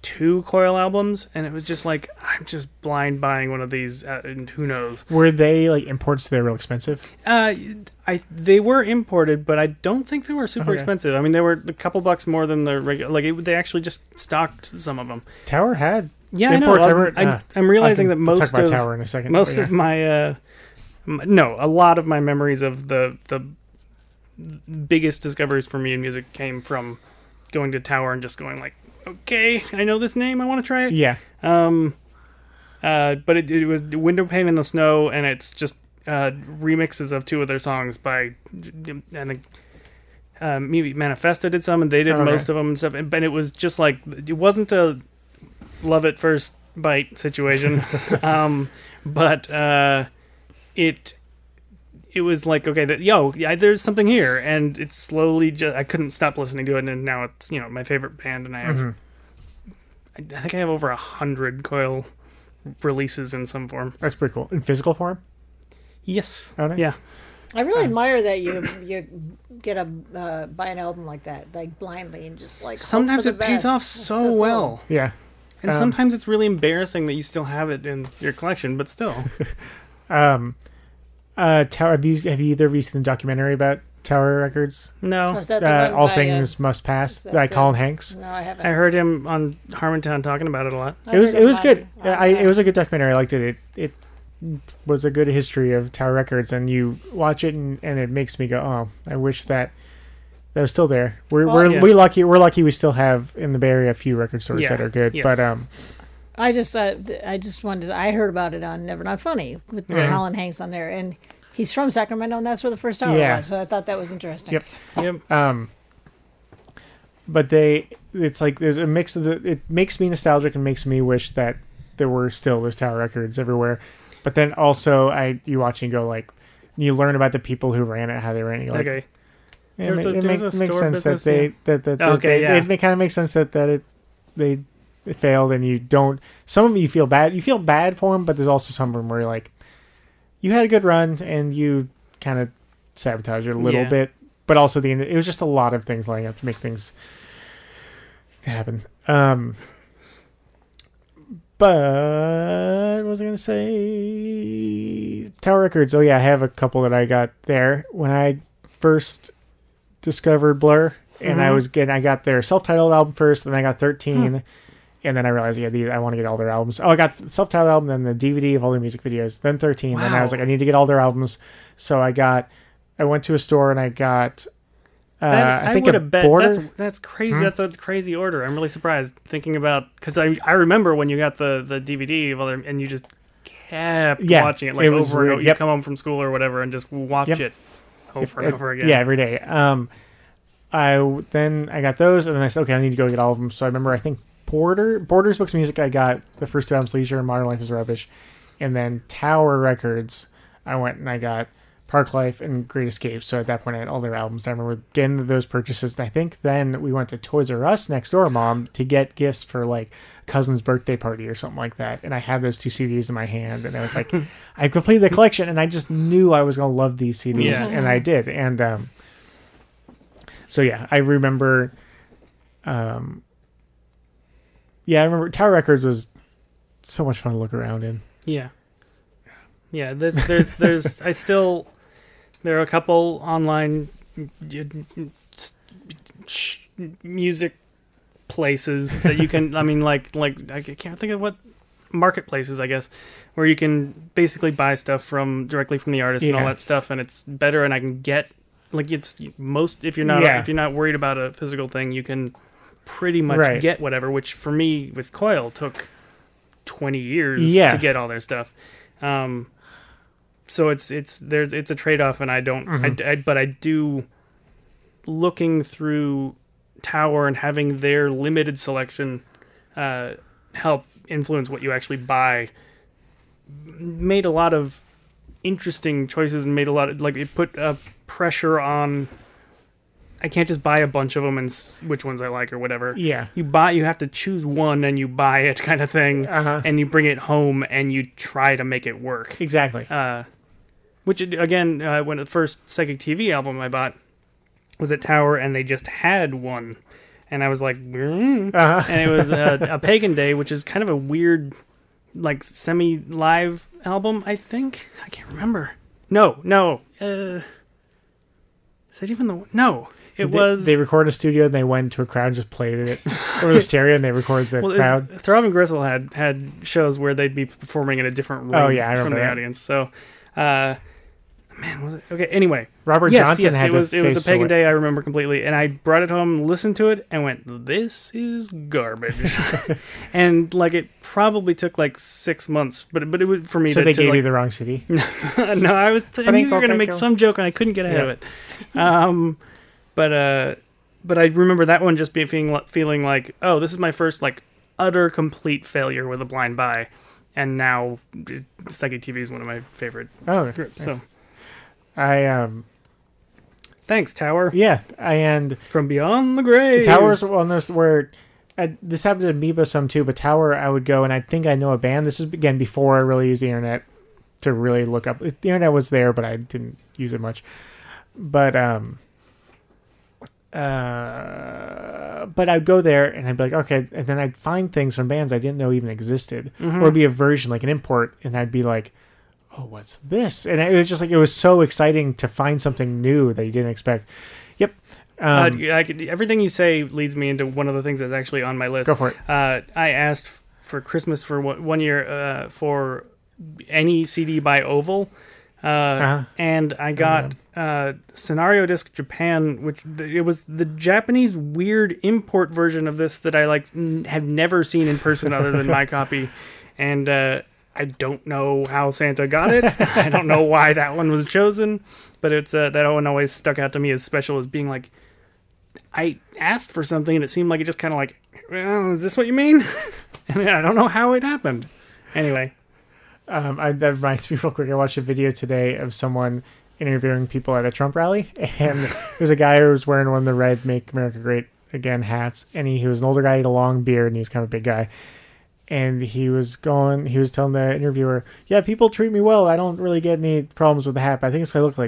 2 Coil albums, and it was just I'm just blind buying one of these, and who knows. Were they imports? They're real expensive. They were imported, but I don't think they were super expensive. I mean, they were a couple bucks more than the regular. They actually just stocked some of them. Tower had imports. I'm realizing that most talk about Tower in a second. Of my a lot of my memories of the biggest discoveries for me in music came from going to Tower and just going okay, I know this name, I want to try it. Yeah. But it was Window Pane in the Snow, and it's just remixes of 2 of their songs by, I think, maybe Manifesta did some, and they did most of them and stuff. But it was just it wasn't love at first bite situation. But it was like, okay, there's something here, and it's slowly just, I couldn't stop listening to it, and now it's, my favorite band, and I have, I think I have over 100 Coil releases in some form. That's pretty cool. In physical form? Yes. Oh, nice. Yeah. I really admire that you get buy an album like that, like blindly, and just like sometimes hope for it the pays best. off That's so cool. well. Yeah. And sometimes it's really embarrassing that you still have it in your collection, but still. Tower. Have either of you seen the documentary about Tower Records? No. Oh, is that the one All by, Things Must Pass that by the- Colin Hanks. No, I haven't. I heard him on Harmontown talking about it a lot. I It was heard good. about It was a good documentary. I liked it. It was a good history of Tower Records, and you watch it and it makes me go, oh, I wish that was still there. We're lucky we still have in the Bay Area a few record stores that are good. Yes. But I just wanted. I heard about it on Never Not Funny with Colin Hanks on there, and he's from Sacramento, and that's where the first tower was. So I thought that was interesting. Yep. But it's like there's a mix of it makes me nostalgic and makes me wish that there were still those Tower Records everywhere. But then also you watch and go like, you learn about the people who ran it, how they ran it. You're like, Okay. it makes sense business, it kind of makes sense that it failed, and you don't. Some of them you feel bad. You feel bad for them, but there's also some of them where you're like, you had a good run and you kind of sabotage it a little bit. But also it was just a lot of things lining up to make things happen. But what was I going to say? Tower Records. Oh yeah, I have a couple that I got there when I first discovered Blur, and I got their self-titled album first, then I got 13, and then I realized I want to get all their albums. Oh, I got the self-titled album, then the DVD of all their music videos, then 13. Wow. Then I was like, I need to get all their albums, so I went to a store and I got. I think would have bet Border. that's crazy. That's a crazy order. I'm really surprised thinking about, because I remember when you got the DVD of other, and you just kept watching it like over and over. You come home from school or whatever and just watch it over and over again. Yeah, every day. I got those, and then I said, okay, I need to go get all of them. So I remember, I think Borders Books Music, I got the first two albums, Leisure and Modern Life is Rubbish, and then Tower Records, I went and I got Park Life and Great Escape. So at that point I had all their albums. I remember getting those purchases, and I think then we went to Toys R Us next door, Mom, to get gifts for like cousin's birthday party or something like that, and I had those two CDs in my hand, and I was like, I completed the collection, and I just knew I was gonna love these CDs, and I did. And so yeah, I remember I remember Tower Records was so much fun to look around in. Yeah, there's there are a couple online music places that you can, I mean, like I can't think of what marketplaces, I guess, where you can basically buy stuff directly from the artist and all that stuff, and it's better, and I can get, like, it's most, if you're not worried about a physical thing, you can pretty much get whatever, which for me with Coil took 20 years to get all their stuff. So it's a trade-off, and I don't but I do, looking through Tower and having their limited selection help influence what you actually buy, made a lot of interesting choices, and made a lot of, like, it put pressure on, I can't just buy a bunch of them and which ones I like or whatever. Yeah. You have to choose one and you buy it, kind of thing, and you bring it home and you try to make it work. Exactly. Which, again, when the first Psychic TV album I bought was at Tower, and they just had one, and I was like, and it was a Pagan Day, which is kind of a weird, like, semi-live album, I think. I can't remember. No. Is it even the... No. They recorded a studio, and they went to a crowd and just played it over the stereo, and they recorded the crowd. Throbbing Gristle had shows where they'd be performing in a different room from the audience. So, man, was it? Okay, anyway. Robert Johnson had it was a Pagan Day, I remember completely, and I brought it home, listened to it, and went, this is garbage. And, like, it probably took, like, 6 months, but it was for me. So they gave you the wrong CD? No, I knew you were going to make some joke, and I couldn't get ahead of it. But I remember that one just feeling like, oh, this is my first, like, utter complete failure with A Blind Buy, and now Psychic TV is one of my favorite groups. So thanks, Tower. Yeah, and From Beyond the Grave. Tower's on this where this happened to Amoeba some too, but Tower I would go and I think I know a band. This is again before I really used the internet to really look up. The internet was there, but I didn't use it much. But I'd go there and I'd be like, okay, and then I'd find things from bands I didn't know even existed, or it'd be a version like an import, and I'd be like, oh, what's this? And it was just like it was so exciting to find something new that you didn't expect. Yep. Everything you say leads me into one of the things that's actually on my list. Go for it. I asked for Christmas for one year for any CD by Oval, and I got Scenario Disc Japan, which it was the Japanese weird import version of this that I have never seen in person other than my copy, and I don't know how Santa got it. I don't know why that one was chosen, but it's that one always stuck out to me as special as being like, I asked for something and it seemed like it just kind of like, well, is this what you mean? And I don't know how it happened. Anyway. That reminds me real quick. I watched a video today of someone interviewing people at a Trump rally, and there's a guy who was wearing one of the red "Make America Great Again" hats, and he was an older guy, he had a long beard, and he was kind of a big guy. And he was telling the interviewer, yeah, people treat me well. I don't really get any problems with the hat, but I think it's going to look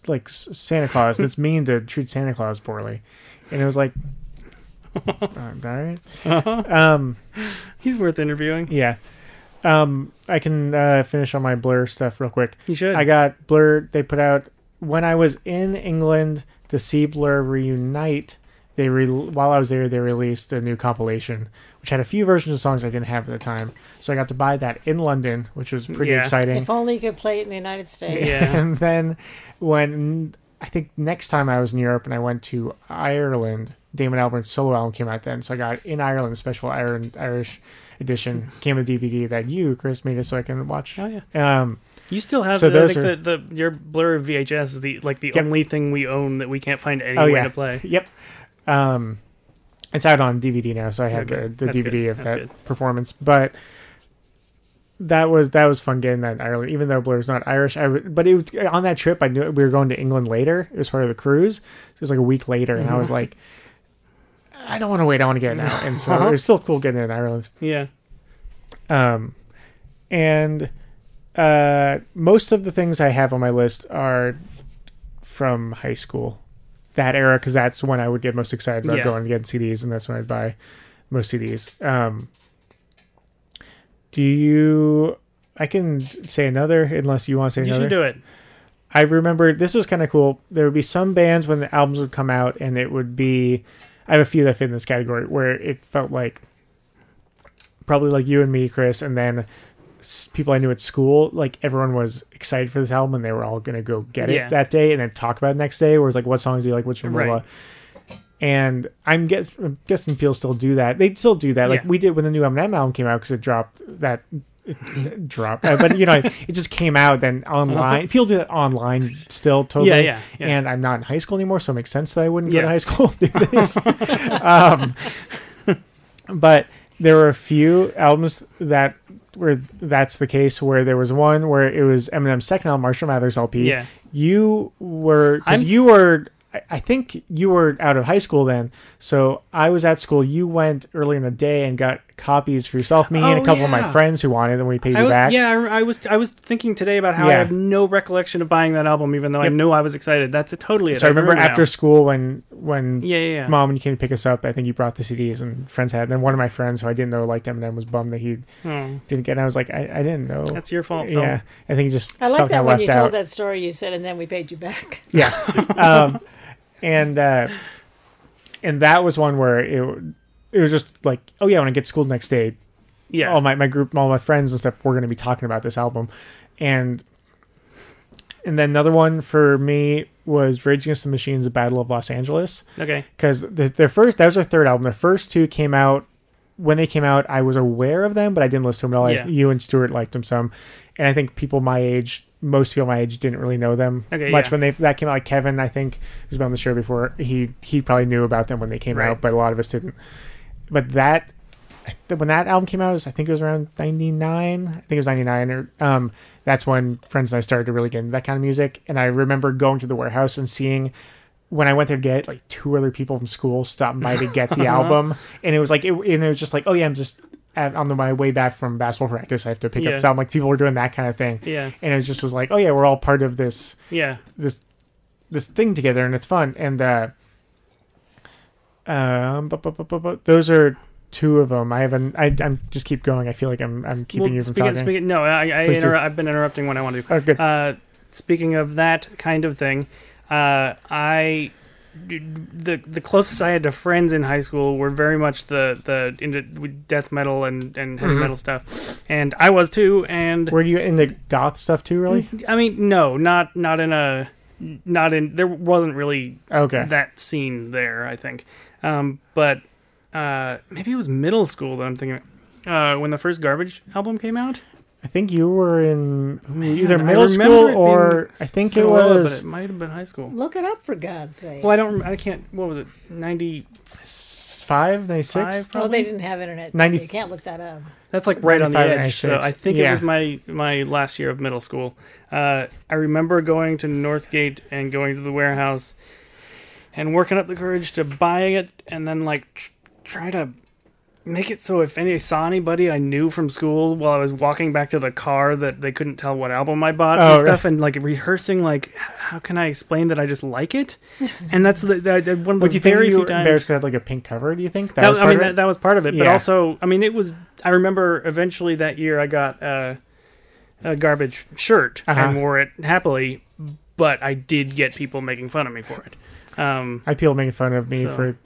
like Santa Claus. It's mean to treat Santa Claus poorly. And it was like, all right. He's worth interviewing. Yeah. I can finish on my Blur stuff real quick. You should. I got Blur. They put out, when I was in England to see Blur reunite, while I was there, they released a new compilation, which had a few versions of songs I didn't have at the time. So I got to buy that in London, which was pretty exciting. If only you could play it in the United States. Yeah. And then when, I think next time I was in Europe and I went to Ireland, Damon Albarn's solo album came out then. So I got in Ireland, a special Irish edition, came with DVD that you, Chris, made it so I can watch. Oh, yeah. You still have, so your Blur VHS is the only thing we own that we can't find anywhere to play. Yep. It's out on DVD now, so I have the DVD of that performance. But that was fun getting that in Ireland, even though Blur's not Irish. But it was, on that trip, I knew we were going to England later. It was part of the cruise. So it was like a week later, and I was like, I don't want to wait. I want to get it now. And so it was still cool getting it in Ireland. Yeah. And most of the things I have on my list are from high school. That era, because that's when I would get most excited about going and getting CDs, and that's when I'd buy most CDs. I can say another, unless you want to say another. You should do it. I remember, this was kind of cool. There would be some bands when the albums would come out, and it would be, I have a few that fit in this category, where it felt like, probably like you and me, Chris, and then people I knew at school, like everyone was excited for this album and they were all going to go get it that day and then talk about it next day, where it's like, what songs do you like, which one, blah, blah. And I'm guessing people still do that. They still do that. Like we did when the new Eminem album came out, because it dropped. But it just came out then online. People do that online still, totally. Yeah. And I'm not in high school anymore, so it makes sense that I wouldn't go to high school and do this. But there were a few albums that where that's the case, where there was one where it was Eminem's second album, Marshall Mathers LP. Yeah. I think you were out of high school then, so I was at school. You went early in the day and got copies for yourself, me and a couple of my friends who wanted, and we paid you back. Yeah, I was thinking today about how I have no recollection of buying that album, even though I knew I was excited. That's totally it. So I remember after school when Mom, when you came to pick us up, I think you brought the CDs and friends had. And then one of my friends who I didn't know liked Eminem was bummed that he didn't get it. And I was like, I didn't know. That's your fault, Phil. Yeah, I think he just I like felt that when you left out. told that story, you said, and then we paid you back. Yeah. And that was one where it was just like, oh yeah, when I get to school the next day, all my group, all my friends and stuff, we're going to be talking about this album. And then another one for me was Rage Against the Machine's The Battle of Los Angeles. Okay. Because that was their third album. The first two came out, when they came out, I was aware of them, but I didn't listen to them at all. You and Stuart liked them some. And I think most people my age didn't really know them much when that came out. Like Kevin, I think, who's been on the show before, he probably knew about them when they came out, but a lot of us didn't. But that when that album came out, I think it was around 99. I think it was 99. Or that's when friends and I started to really get into that kind of music. And I remember going to the warehouse and seeing when I went there to get it, like 2 other people from school stopped by to get the album. And it was like, and it was just like, oh yeah, I'm just on my way back from basketball practice. I have to pick up this album. Like people were doing that kind of thing. Yeah. And it just was like, oh yeah, we're all part of this. Yeah. This thing together, and it's fun. And those are 2 of them. I'm just keep going. I feel like I'm keeping you from talking. No, I've been interrupting when I want to. Oh, good. Speaking of that kind of thing, the closest I had to friends in high school were very much the into death metal and heavy metal stuff, and I was too. And were you into goth stuff too? Really? I mean, no, not in. There wasn't really that scene there. I think, but maybe it was middle school that I'm thinking when the first Garbage album came out. I think you were in either middle school or I think it was. But it might have been high school. Look it up for God's sake. Well, I can't. What was it? 95, 96. Oh, they didn't have internet. 90. You can't look that up. That's like right on the edge. 96. So I think it was my last year of middle school. I remember going to Northgate and going to the warehouse and working up the courage to buy it, and then like try to make it so if I saw anybody I knew from school while I was walking back to the car that they couldn't tell what album I bought and stuff, and like rehearsing like how can I explain that I just like it? And that's one of the very few times. Embarrassed to have like a pink cover? Do you think that was part of it? But also, I mean, it was. I remember eventually that year I got a Garbage shirt and wore it happily, but I did get people making fun of me for it. I had people making fun of me for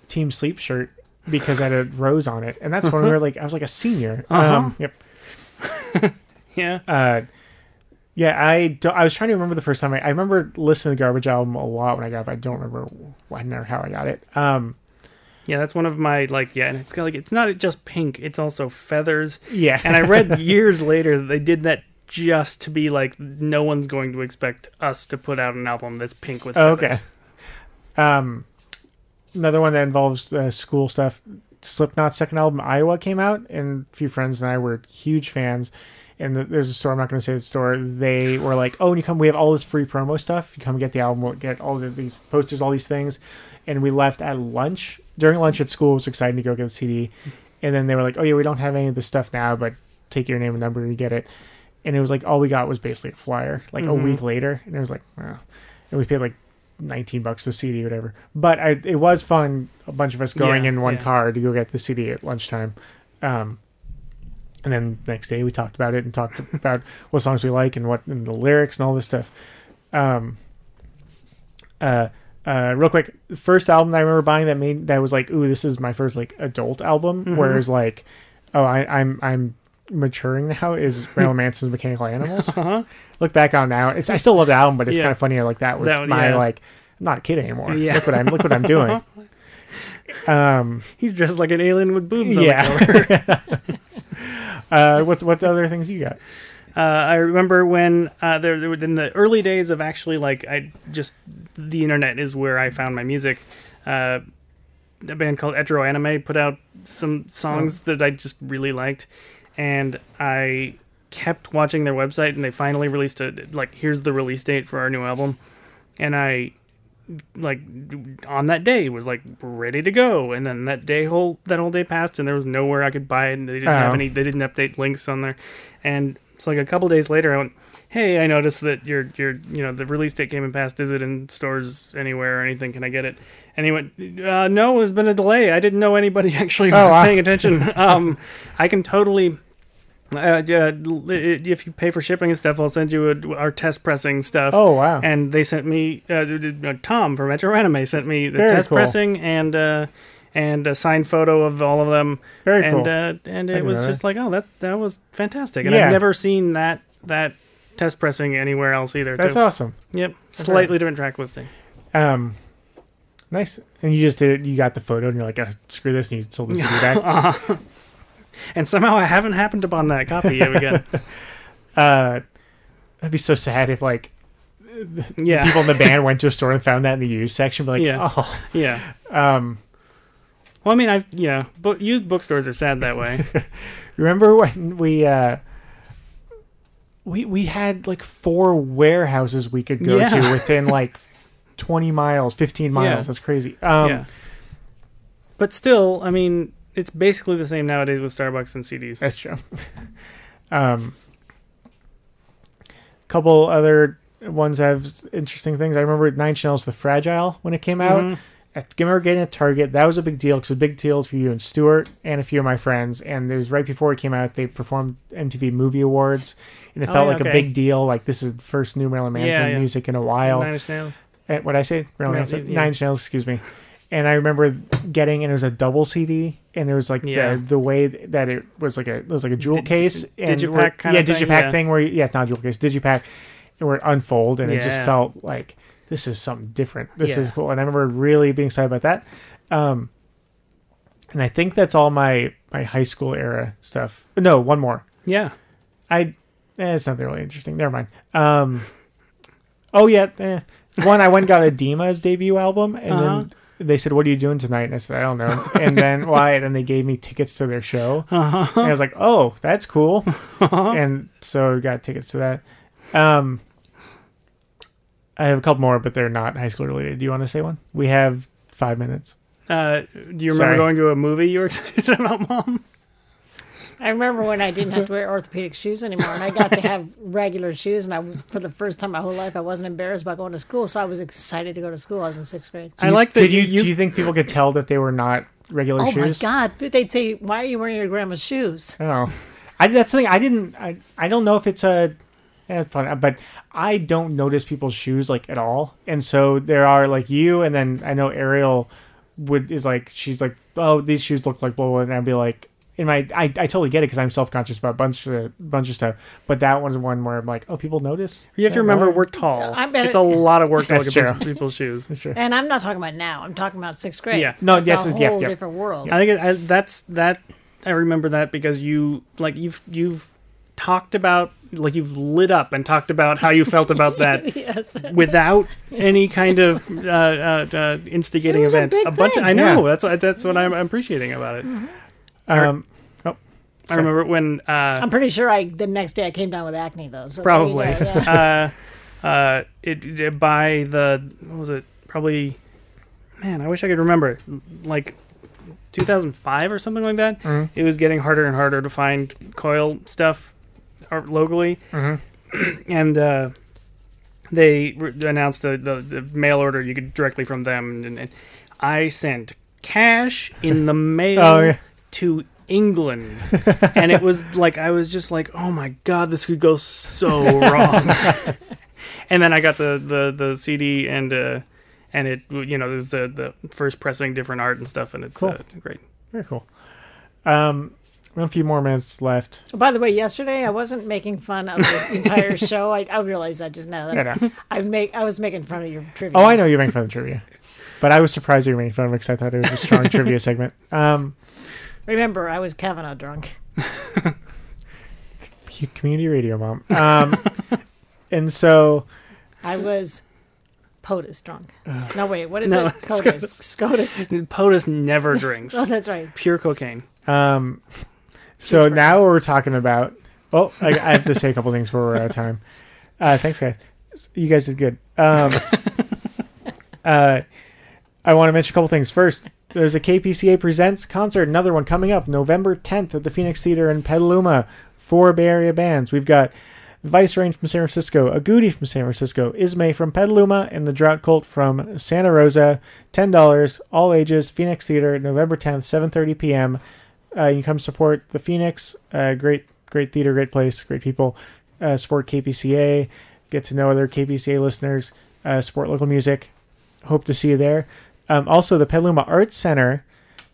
Team Sleep shirt. Because I had a rose on it, and that's when we were like, I was like a senior. Yep. Yeah. I was trying to remember the first time I remember listening to the Garbage album a lot when I got it. But I don't remember when or how I got it. Yeah, that's one of my and it's got it's not just pink; it's also feathers. Yeah. And I read years later that they did that just to be like, no one's going to expect us to put out an album that's pink with feathers. Okay. Another one that involves school stuff. Slipknot's second album, Iowa, came out, and a few friends and I were huge fans. And there's a store, I'm not going to say the store. They were like, "Oh, when you come, we have all this free promo stuff. You come get the album, we'll get all of these posters, all these things." And we left at lunch. During lunch at school, it was exciting to go get the CD. And then they were like, "Oh yeah, we don't have any of this stuff now, but take your name and number, you get it." And it was like all we got was basically a flyer. Like a week later, and it was like, wow. And we paid like $19 the CD or whatever, but it was fun, a bunch of us going in one car to go get the CD at lunchtime, and then the next day we talked about it and talked about what songs we like and the lyrics and all this stuff. Real quick, the first album that I remember buying that was like, ooh, this is my first like adult album, whereas like, oh, I'm maturing now, is Marilyn Manson's Mechanical Animals. Look back on now, I still love the album, but it's kind of funny. Like that was like, I'm not a kid anymore. Yeah. Look what I'm doing. He's dressed like an alien with boobs on the cover. What other things you got? I remember when there were in the early days of actually like the internet is where I found my music. A band called Etro Anime put out some songs that I just really liked. And I kept watching their website, and they finally released here's the release date for our new album. And I, on that day, was, ready to go. And then that whole day passed, and there was nowhere I could buy it, and they didn't have they didn't update links on there. And it's a couple days later, I went, hey, I noticed that the release date came and passed. Is it in stores anywhere or anything? Can I get it? And he went, no, there's been a delay. I didn't know anybody actually was paying attention. I can totally... if you pay for shipping and stuff, I'll send you our test pressing stuff. Oh, wow. And they sent me... Tom from Metro Anime sent me the test pressing and a signed photo of all of them. Very cool. And it was just like, oh, that was fantastic. And I've never seen that test pressing anywhere else either. That's awesome. Yep. Slightly different track listing. Nice. And you just did it, you got the photo and you're like, screw this, and you sold the CD back. And somehow I haven't happened upon that copy yet again. That'd be so sad if people in the band went to a store and found that in the used section. Be like, oh. Yeah. Well, I mean, used bookstores are sad that way. Remember when we had like 4 warehouses we could go to within like 20 miles, 15 miles. Yeah. That's crazy. But still, I mean, it's basically the same nowadays with Starbucks and CDs. That's true. Couple other ones have interesting things. I remember Nine Inch Nails, The Fragile, when it came out. I remember getting at Target. That was a big deal because it was a big deal for you and Stuart and a few of my friends. And it was right before it came out. They performed MTV Movie Awards, and it felt like a big deal. Like, this is the first new Marilyn Manson music in a while. Nine Inch Nails. What'd I say? Marilyn Manson? Nine Inch Nails, excuse me. And I remember getting, and it was a double CD, and there was like the way that it was like a jewel case, digipack kind of thing. Digipack thing where it's not a jewel case, digipack, where it unfold, and it just felt like this is something different. This is cool, and I remember really being excited about that. And I think that's all my high school era stuff. No, one more. Yeah, it's not really interesting. Never mind. One, I went and got a Dima's debut album, and then they said, "What are you doing tonight?" And I said, "I don't know." And then and they gave me tickets to their show. And I was like, "Oh, that's cool." And so I got tickets to that. I have a couple more, but they're not high school related. Do you want to say one? We have 5 minutes. Do you remember going to a movie you were excited about, Mom? I remember when I didn't have to wear orthopedic shoes anymore, and I got to have regular shoes. And for the first time in my whole life, I wasn't embarrassed about going to school, so I was excited to go to school. I was in 6th grade. Do you think people could tell that they were not regular shoes? Oh my God! They'd say, "Why are you wearing your grandma's shoes?" Oh, that's the thing. I don't know if it's fun, but I don't notice people's shoes like at all. And so there are like you, and then I know Ariel she's like, "Oh, these shoes look like blah blah," and I'd be like. I totally get it because I'm self-conscious about a bunch of stuff, but that one's one where I'm like, oh, people notice. You have to remember we're tall. It's a lot of work to look at people's shoes. That's true. And I'm not talking about now. I'm talking about 6th grade. Yeah, no, that's a whole different world. I think that's that. I remember that because you've talked about you've lit up and talked about how you felt about that yes. without any kind of instigating event. A bunch. I know that's what I'm appreciating about it. Mm-hmm. I remember when I'm pretty sure the next day I came down with acne though. So probably what was it? Probably, man, I wish I could remember. Like 2005 or something like that. Mm-hmm. It was getting harder and harder to find coil stuff locally, and they announced the mail order you could directly from them, and I sent cash in the mail. To England, and it was like I was just like, oh my God, this could go so wrong. And then I got the CD, and it was the first pressing, different art and stuff, and it's cool. Great, very cool. We have a few more minutes left. Oh, by the way, yesterday I wasn't making fun of the entire show. I realized that just now. I was making fun of your trivia. Oh, I know you're making fun of trivia, but I was surprised you were making fun of it because I thought it was a strong trivia segment. Remember, I was Kavanaugh drunk. Community radio, Mom. And so... I was POTUS drunk. No, wait, what is it? SCOTUS. POTUS never drinks. Oh, that's right. Pure cocaine. So now we're talking about... Oh, I have to say a couple things before we're out of time. Thanks, guys. You guys did good. I want to mention a couple things. First... There's a KPCA Presents concert, another one coming up November 10th at the Phoenix Theater in Petaluma. 4 Bay Area bands. We've got Vice Rain from San Francisco, Agouti from San Francisco, Ismay from Petaluma, and the Drought Cult from Santa Rosa. $10, all ages, Phoenix Theater, November 10th, 7:30 p.m. You can come support the Phoenix. Great theater, great place, great people. Support KPCA, get to know other KPCA listeners, support local music. Hope to see you there. Also, the Petaluma Arts Center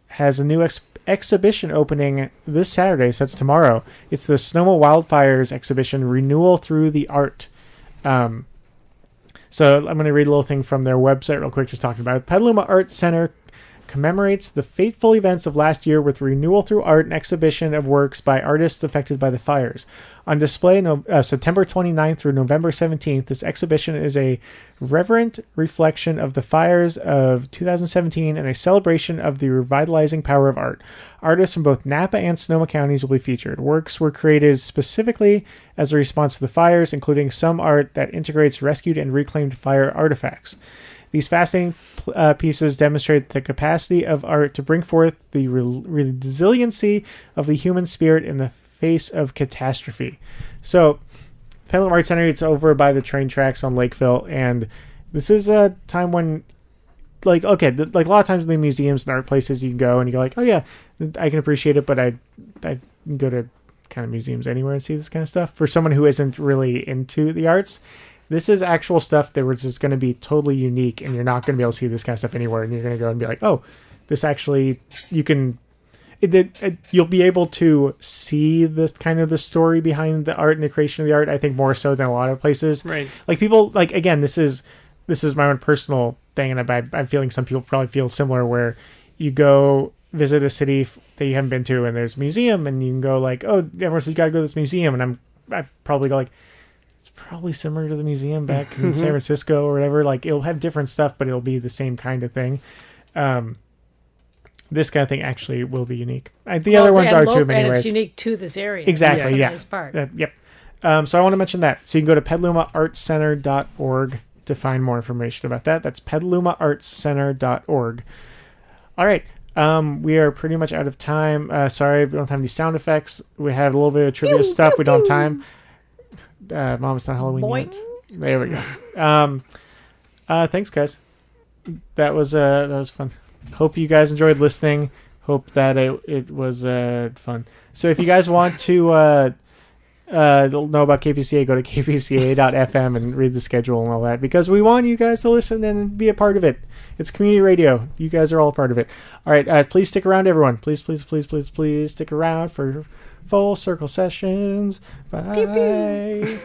has a new exhibition opening this Saturday, so that's tomorrow. It's the Sonoma Wildfires exhibition, Renewal Through the Art. So I'm going to read a little thing from their website real quick, just talking about it. Petaluma Arts Center commemorates the fateful events of last year with renewal through art and exhibition of works by artists affected by the fires. On display September 29th through November 17th, this exhibition is a reverent reflection of the fires of 2017 and a celebration of the revitalizing power of art. Artists from both Napa and Sonoma counties will be featured. Works were created specifically as a response to the fires, including some art that integrates rescued and reclaimed fire artifacts. These fascinating pieces demonstrate the capacity of art to bring forth the resiliency of the human spirit in the face of catastrophe. So, Petaluma Art Center, it's over by the train tracks on Lakeville, and this is a time when, like, okay, like a lot of times in the museums and art places, you can go and you go like, oh yeah, I can appreciate it, but I can go to kind of museums anywhere and see this kind of stuff. For someone who isn't really into the arts, this is actual stuff that was just going to be totally unique, and you're not going to be able to see this kind of stuff anywhere, and you're going to go and be like, oh, this actually, you can... you'll be able to see this kind of the story behind the art and the creation of the art, I think, more so than a lot of places. Right. Like, people, like, again, this is my own personal thing, and I'm feeling some people probably feel similar, where you go visit a city that you haven't been to, and there's a museum, and you can go like, oh, everyone says you gotta go to this museum, and I probably go like, it's probably similar to the museum back in San Francisco or whatever. Like, it'll have different stuff, but it'll be the same kind of thing. This kind of thing actually will be unique. The other ones are too, in many ways. And it's unique to this area. Exactly, yeah. This part. Yep. So I want to mention that. So you can go to petalumaartscenter.org to find more information about that. That's petalumaartscenter.org. All right. We are pretty much out of time. Sorry, we don't have any sound effects. We have a little bit of trivia stuff. We don't have time. Mom, it's not Halloween Boing. yet. There we go. Thanks, guys. That was fun. Hope you guys enjoyed listening. Hope that it was fun. So if you guys want to know about KPCA, go to kpca.fm and read the schedule and all that, because we want you guys to listen and be a part of it. It's community radio. You guys are all a part of it. All right, please stick around, everyone. Please stick around for Full Circle Sessions. Bye. Pew, pew.